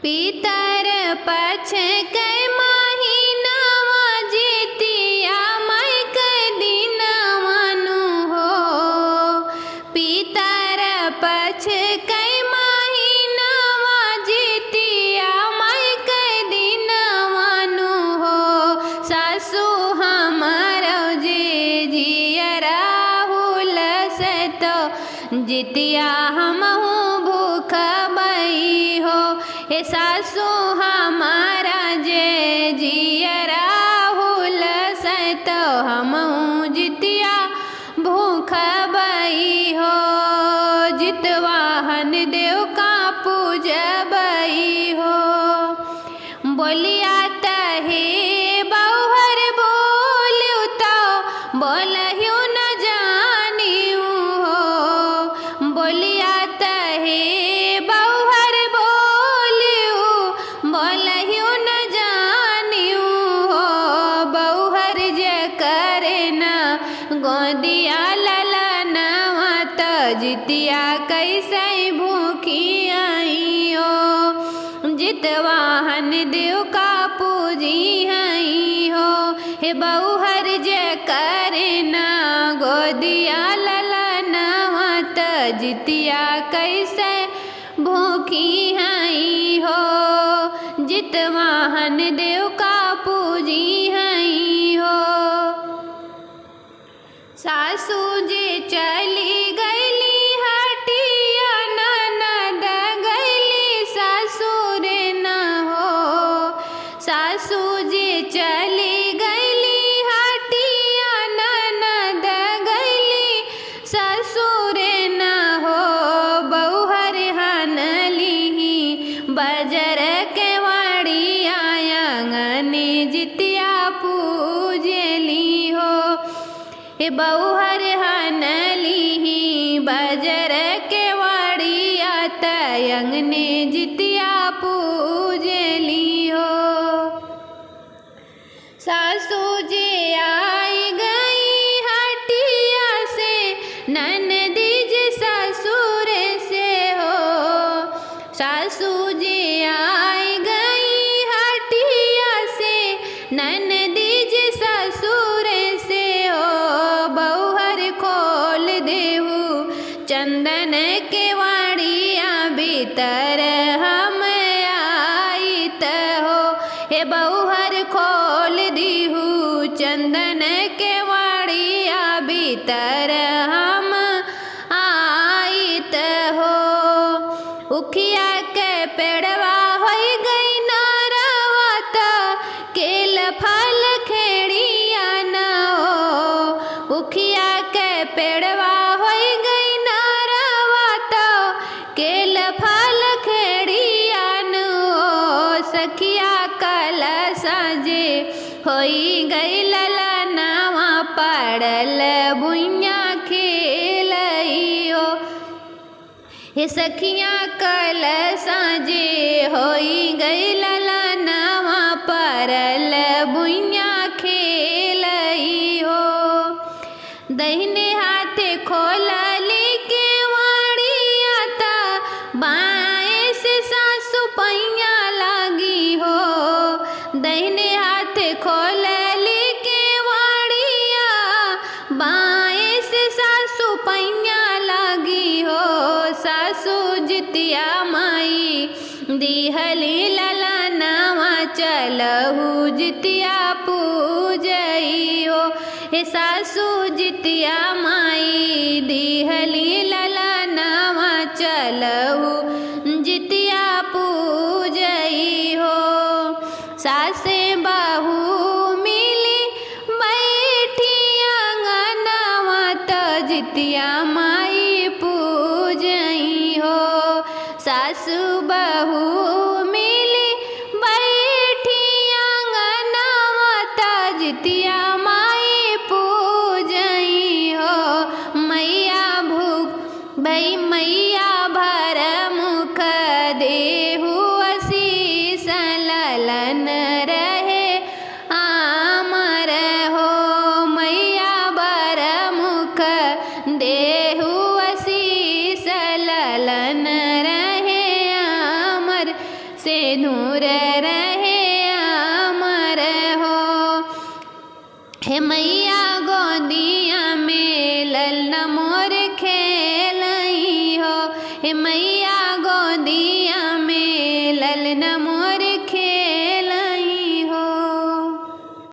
पितर पक्ष कै महीनावा जितिया माई कै दिनवानु हो। पितर पक्ष कै महीनावा जितिया माई कै दिनवानु हो। सासु हमारो जे जियरा हुलसतो जितिया हमहु भूख बई हो। हे सासु हमारा जे जियरा हुलसतो हमहु जितिया भूख बई हो। जितवाहन देव का पूजबई हो। बोलिया तहे बहुहर बोलू तो बोलहु न जानियू हो। बोलिया तहे बहुहर बोलू बोलहु न जानियू हो। बहुहर जे करे न गोदिया ललनवा त जितिया कैसे भूखी आई हो। जितवाहन देव का पूजी हई हो। हे बहुहर जे करे न गोदिया ललनवा त जितिया कैसे भूखी हई हो। जितवाहन देव का पूजी हई हो। सासू जे चली गईली हटिया ननद गईली ससुर न हो। सासू जे चली गईली हटिया ननद गईली ससुर न हो। बहुहर हनली बजर के वाड़ी आंगने जितिया पूजली हो। हे बहुहर हनली बजर के वाड़ी आंगने जितिया पूजली हो। सासू जे आई गई हटिया से ननदी जे ससुर से हो। सासू जे आई गई हटिया से ननदी जे ससुर से हो। बहुहर खोल देहु चंदन के वाड़िया भीतर हम आईत हो। हे बहुहर खोल दीहु चंदन के वाड़िया भीतर हम आईत हो। उखिया के पेड़वा होई गई नारवा त केल फल खेड़िया न हो। उखिया के पेड़वा होई गई नारवा त केल फल खेड़िया न हो। सखिया कल साजे होई गई ललनवा पड़ल भुइया खेलई हो। हे सखिया कल साजे होई गई ललनवा परल भुइया खेलई हो। दहिने हाथे खोलली के वाड़िया ता बाएं से सासु पैया लागी हो। दहिने हाथे खोलली के वाड़िया बाएं से सासु पैया लागी हो। सासू जितिया माई दिहली ललनवा चलहु जितिया पूजई हो। हे सासू जितिया माई दिहली ललनवा चलहु जितिया पूजई हो। सासे बहू मिली बैठी आंगनवा त जितिया माई पूजई हो। सासु बहू मिली बैठी आंगनवा त जितिया माई पूजई हो। मैया भूख भई मैया भर मुख देहु आशीष ललन रहे आमर हो। मैया भर मुख देहु आशीष ललन रहे आमर। से दूर रहे अमर हो। हे मैया